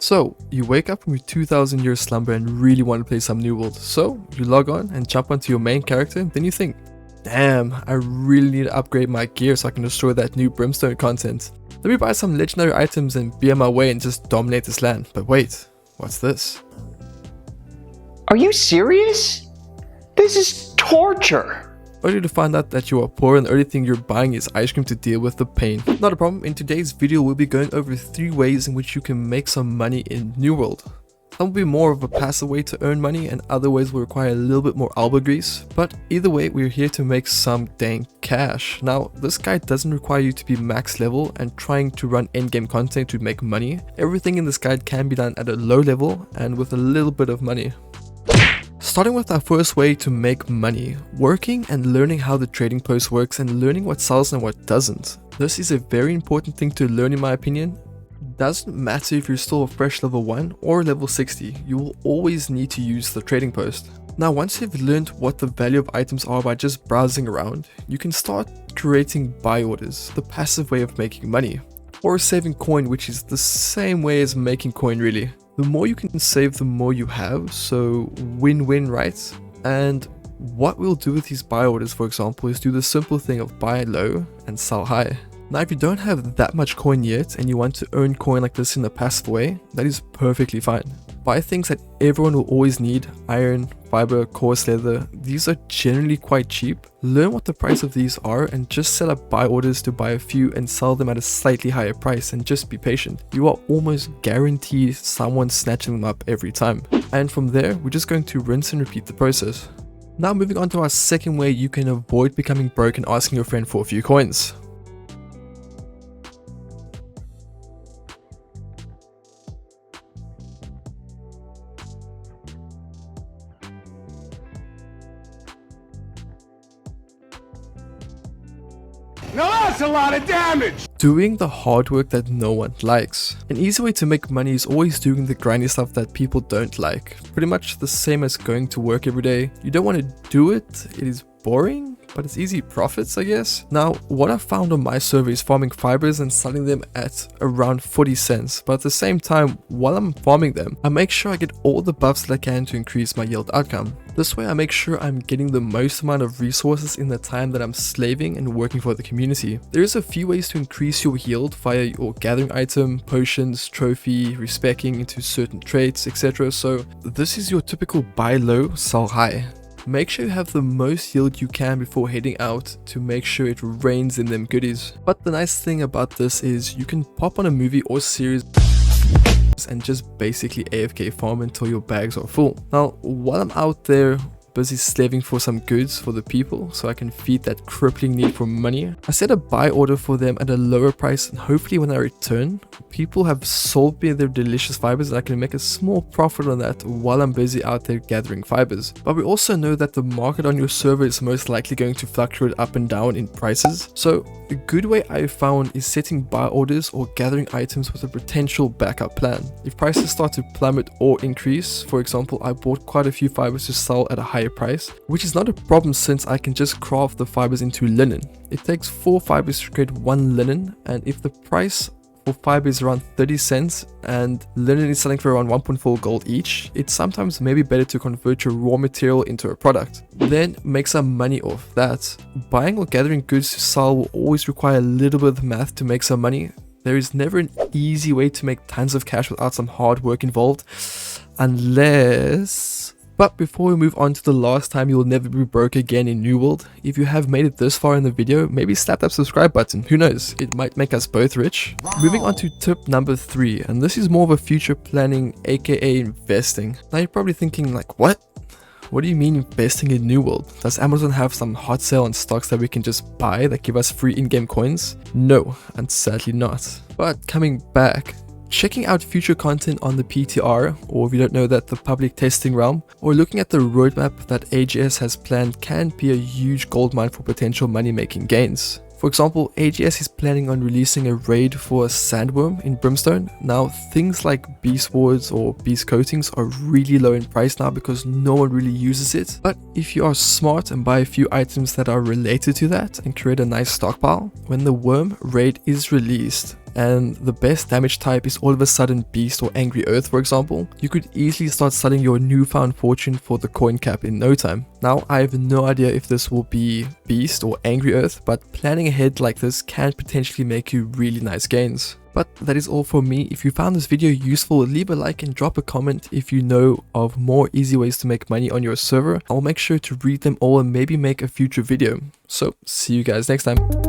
So, you wake up from your 2000-year slumber and really want to play some New World. So, you log on and jump onto your main character, then you think, damn, I really need to upgrade my gear so I can destroy that new Brimstone content. Let me buy some legendary items and be on my way and just dominate this land. But wait, what's this? Are you serious? This is torture! Only to find out that you are poor and the only thing you're buying is ice cream to deal with the pain. Not a problem. In today's video we'll be going over 3 ways in which you can make some money in New World. Some will be more of a passive way to earn money and other ways will require a little bit more elbow grease. But either way, we're here to make some dang cash. Now, this guide doesn't require you to be max level and trying to run endgame content to make money. Everything in this guide can be done at a low level and with a little bit of money. Starting with our first way to make money, working and learning how the trading post works and learning what sells and what doesn't. This is a very important thing to learn in my opinion. Doesn't matter if you're still a fresh level 1 or level 60, you will always need to use the trading post. Now once you've learned what the value of items are by just browsing around, you can start creating buy orders, the passive way of making money. Or saving coin, which is the same way as making coin really. The more you can save, the more you have, so win-win, right? And what we'll do with these buy orders, for example, is do the simple thing of buy low and sell high. Now if you don't have that much coin yet and you want to earn coin like this in a passive way, that is perfectly fine. Buy things that everyone will always need: iron, fiber, coarse leather. These are generally quite cheap. Learn what the price of these are and just set up buy orders to buy a few and sell them at a slightly higher price, and just be patient. You are almost guaranteed someone snatching them up every time. And from there, we're just going to rinse and repeat the process. Now moving on to our second way you can avoid becoming broke and asking your friend for a few coins. Now that's a lot of damage! Doing the hard work that no one likes. An easy way to make money is always doing the grindy stuff that people don't like. Pretty much the same as going to work every day. You don't want to do it, it is boring, but it's easy profits, I guess. Now, what I found on my server is farming fibers and selling them at around 40 cents. But at the same time, while I'm farming them, I make sure I get all the buffs that I can to increase my yield outcome. This way I make sure I'm getting the most amount of resources in the time that I'm slaving and working for the community. There is a few ways to increase your yield via your gathering item, potions, trophy, respecking into certain traits, etc. So this is your typical buy low, sell high. Make sure you have the most yield you can before heading out to make sure it rains in them goodies. But the nice thing about this is you can pop on a movie or series and just basically AFK farm until your bags are full. Now, while I'm out there busy slaving for some goods for the people so I can feed that crippling need for money, I set a buy order for them at a lower price, and hopefully when I return, people have sold me their delicious fibers and I can make a small profit on that while I'm busy out there gathering fibers. But we also know that the market on your server is most likely going to fluctuate up and down in prices. So a good way I found is setting buy orders or gathering items with a potential backup plan. If prices start to plummet or increase, for example, I bought quite a few fibers to sell at a higher price, which is not a problem since I can just craft the fibers into linen. It takes 4 fibers to create 1 linen, and if the price for fiber is around 30 cents and linen is selling for around 1.4 gold each, it's sometimes maybe better to convert your raw material into a product. Then make some money off that. Buying or gathering goods to sell will always require a little bit of math to make some money. There is never an easy way to make tons of cash without some hard work involved, unless... But before we move on to the last time you will never be broke again in New World, if you have made it this far in the video, maybe slap that subscribe button, who knows, it might make us both rich. Wow. Moving on to tip number 3, and this is more of a future planning, aka investing. Now you're probably thinking like, what? What do you mean investing in New World? Does Amazon have some hot sale on stocks that we can just buy that give us free in-game coins? No, and sadly not. But coming back, checking out future content on the PTR, or if you don't know that, the public testing realm, or looking at the roadmap that AGS has planned can be a huge goldmine for potential money-making gains. For example, AGS is planning on releasing a raid for a sandworm in Brimstone. Now, things like beast wards or beast coatings are really low in price now because no one really uses it. But if you are smart and buy a few items that are related to that and create a nice stockpile, when the worm raid is released, and the best damage type is all of a sudden Beast or Angry Earth, for example, you could easily start selling your newfound fortune for the coin cap in no time. Now, I have no idea if this will be Beast or Angry Earth, but planning ahead like this can potentially make you really nice gains. But that is all from me. If you found this video useful, leave a like and drop a comment if you know of more easy ways to make money on your server. I'll make sure to read them all and maybe make a future video. So, see you guys next time.